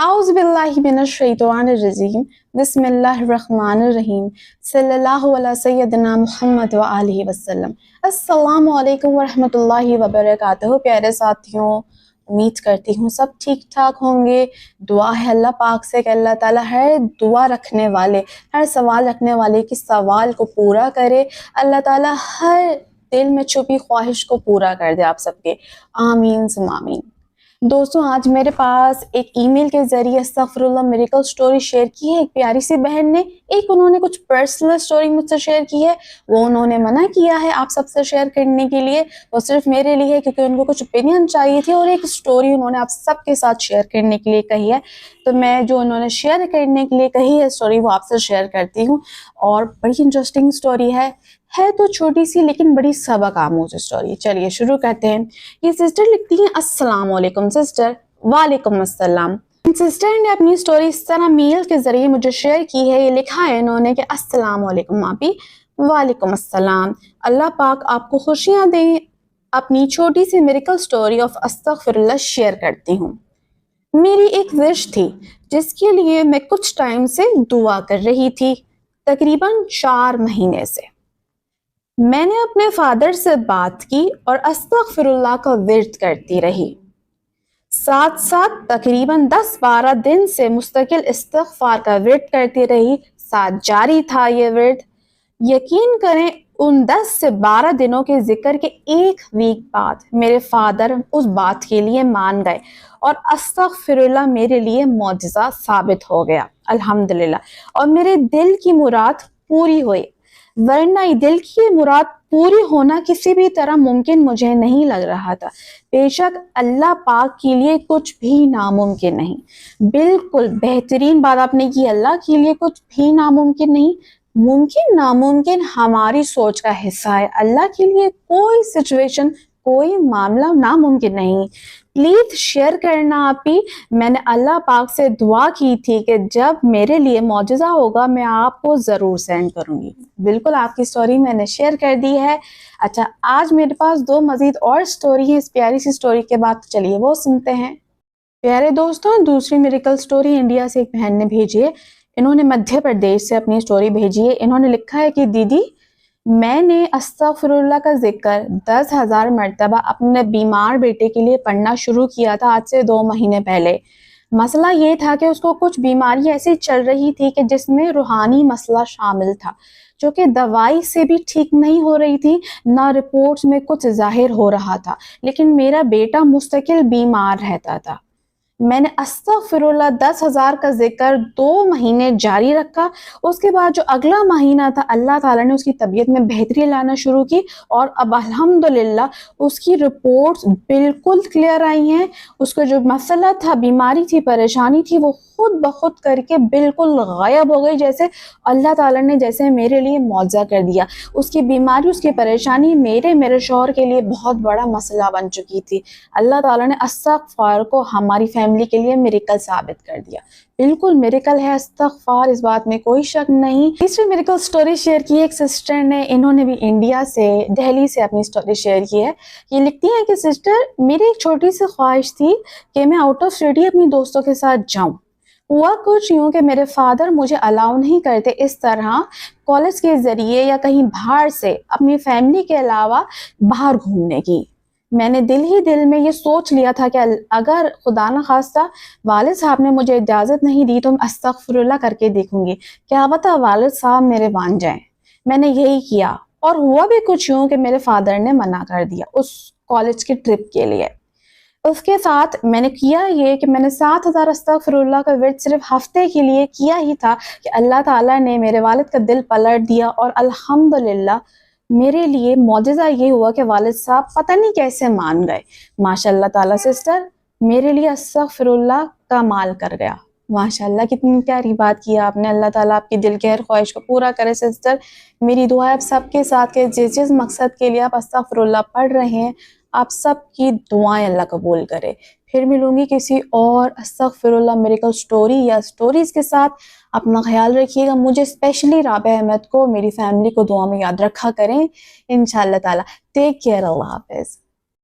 औज़ु बिल्लाहि मिनश्शैतानिर्रजीम बिस्मिल्लाहिर्रहमानिर्रहीम सल्लल्लाहु अला सय्यदिना मुहम्मद व आलिहि वसल्लम। अस्सलामु अलैकुम व रहमतुल्लाहि व बरकातहू। प्यारे साथियों, उम्मीद करती हूँ सब ठीक ठाक होंगे। दुआ है अल्लाह पाक से कि अल्लाह ताला हर दुआ रखने वाले, हर सवाल रखने वाले की सवाल को पूरा करे। अल्लाह ताला हर दिल में छुपी ख्वाहिश को पूरा कर दे आप सबके, आमीन सुम आमीन। दोस्तों, आज मेरे पास एक ईमेल के जरिए अस्तगफिरुल्लाह मिरेकल स्टोरी शेयर की है एक प्यारी सी बहन ने। एक उन्होंने कुछ पर्सनल स्टोरी मुझसे शेयर की है, वो उन्होंने मना किया है आप सबसे शेयर करने के लिए, वो सिर्फ मेरे लिए है क्योंकि उनको कुछ ओपिनियन चाहिए थी, और एक स्टोरी उन्होंने आप सबके साथ शेयर करने के लिए कही है। तो मैं जो उन्होंने शेयर करने के लिए कही है स्टोरी, वो आपसे शेयर करती हूँ। और बड़ी इंटरेस्टिंग स्टोरी है तो छोटी सी लेकिन बड़ी सबक आमूज स्टोरी। चलिए शुरू करते हैं। ये सिस्टर लिखती हैं, अस्सलाम वालेकुम सिस्टर। वालेकुम अस्सलाम। सिस्टर ने अपनी स्टोरी इस तरह मेल के जरिए मुझे शेयर की है। ये लिखा है इन्होंने कि अस्सलाम वालेकुम आपी। वालेकुम अस्सलाम। अल्लाह पाक आपको खुशियाँ दे। अपनी छोटी सी मिरेकल स्टोरी ऑफ अस्तगफिरुल्लाह शेयर करती हूँ। मेरी एक विश थी जिसके लिए मैं कुछ टाइम से दुआ कर रही थी, तकरीबन 4 महीने से। मैंने अपने फादर से बात की और अस्तगफिरुल्लाह का विर्द करती रही। साथ साथ तकरीबन 10-12 दिन से मुस्तकिल इस्तिग़फ़ार का विर्द करती रही। साथ जारी था ये विर्द। यकीन करें, उन 10 से 12 दिनों के जिक्र के 1 वीक बाद मेरे फादर उस बात के लिए मान गए और अस्तगफिरुल्लाह मेरे लिए मौजज़ा साबित हो गया, अल्हम्दुलिल्लाह। और मेरे दिल की मुराद पूरी हुई, वरना दिल की मुराद पूरी होना किसी भी तरह मुमकिन मुझे नहीं लग रहा था। बेशक अल्लाह पाक के लिए कुछ भी नामुमकिन नहीं। बिल्कुल बेहतरीन बात आपने की, अल्लाह के लिए कुछ भी नामुमकिन नहीं। मुमकिन नामुमकिन हमारी सोच का हिस्सा है। अल्लाह के लिए कोई सिचुएशन, कोई मामला नामुमकिन नहीं। प्लीज शेयर करना आप ही। मैंने अल्लाह पाक से दुआ की थी कि जब मेरे लिए मौजज़ा होगा मैं आपको ज़रूर सेंड करूँगी। बिल्कुल आपकी स्टोरी मैंने शेयर कर दी है। अच्छा, आज मेरे पास 2 मज़ीद और स्टोरी है इस प्यारी सी स्टोरी के बाद, चलिए वो सुनते हैं। प्यारे दोस्तों, दूसरी मिरेकल स्टोरी इंडिया से एक बहन ने भेजी है। इन्होंने मध्य प्रदेश से अपनी स्टोरी भेजी है। इन्होंने लिखा है कि दीदी, मैंने अस्तगफिरुल्लाह का जिक्र 10,000 मरतबा अपने बीमार बेटे के लिए पढ़ना शुरू किया था आज से 2 महीने पहले। मसला ये था कि उसको कुछ बीमारी ऐसी चल रही थी कि जिसमें रूहानी मसला शामिल था, जो कि दवाई से भी ठीक नहीं हो रही थी, ना रिपोर्ट्स में कुछ जाहिर हो रहा था। लेकिन मेरा बेटा मुस्तकिल बीमार रहता था। मैंने अस्तगफिरुल्लाह 10,000 का जिक्र 2 महीने जारी रखा। उसके बाद जो अगला महीना था, अल्लाह ताला ने उसकी तबीयत में बेहतरी लाना शुरू की और अब अल्हम्दुलिल्लाह उसकी रिपोर्ट्स बिल्कुल क्लियर आई हैं। उसका जो मसला था, बीमारी थी, परेशानी थी, वो खुद ब खुद करके बिल्कुल गायब हो गई। जैसे अल्लाह ताला ने जैसे मेरे लिए मौजज़ा कर दिया। उसकी बीमारी, उसकी परेशानी मेरे शौहर के लिए बहुत बड़ा मसला बन चुकी थी। अल्लाह ताला ने इस्तिग़फ़ार को हमारी फैमिली के लिए मिरेकल साबित कर दिया। बिल्कुल मिरेकल है इस्तिग़फ़ार, इस बात में कोई शक नहीं। तीसरी मिरेकल स्टोरी शेयर की एक सिस्टर ने, इन्होंने भी इंडिया से, दिल्ली से अपनी स्टोरी शेयर की है। ये लिखती हैं कि सिस्टर, मेरी एक छोटी सी ख्वाहिश थी कि मैं आउट ऑफ स्टडी अपनी दोस्तों के साथ जाऊँ। हुआ कुछ यूँ कि मेरे फादर मुझे अलाउ नहीं करते इस तरह कॉलेज के ज़रिए या कहीं बाहर से अपनी फैमिली के अलावा बाहर घूमने की। मैंने दिल ही दिल में ये सोच लिया था कि अगर खुदा न खास्ता वालिद साहब ने मुझे इजाज़त नहीं दी तो मैं अस्तगफिरुल्लाह करके देखूंगी, क्या पता वालिद साहब मेरे मान जाएं। मैंने यही किया और हुआ भी कुछ यूँ कि मेरे फादर ने मना कर दिया उस कॉलेज की ट्रिप के लिए। उसके साथ मैंने किया ये कि मैंने 7,000 अस्तगफिरुल्लाह का विर्द सिर्फ हफ्ते के लिए किया ही था कि अल्लाह ताला ने मेरे वालिद का दिल पलट दिया और अल्हम्दुलिल्लाह मेरे लिए मौजज़ा ये हुआ कि वालिद साहब पता नहीं कैसे मान गए। माशाअल्लाह ताला सिस्टर, मेरे लिए अस्तगफिरुल्लाह का माल कर गया। माशाअल्लाह, कितनी प्यारी बात की आपने। अल्लाह ताला आपकी दिल की हर ख्वाहिश को पूरा करे सिस्टर। मेरी दुआ है आप सबके साथ के जिस मकसद के लिए आप अस्तगफिरुल्लाह पढ़ रहे हैं, आप सबकी दुआएं अल्लाह कबूल करे। फिर मिलूंगी किसी और अस्तगफिरुल्लाह मिरेकल स्टोरी या स्टोरीज के साथ। अपना ख्याल रखिएगा। मुझे स्पेशली राबा अहमद को, मेरी फैमिली को दुआ में याद रखा करें इंशाअल्लाह ताला। टेक केयर, अल्लाह हाफिज़।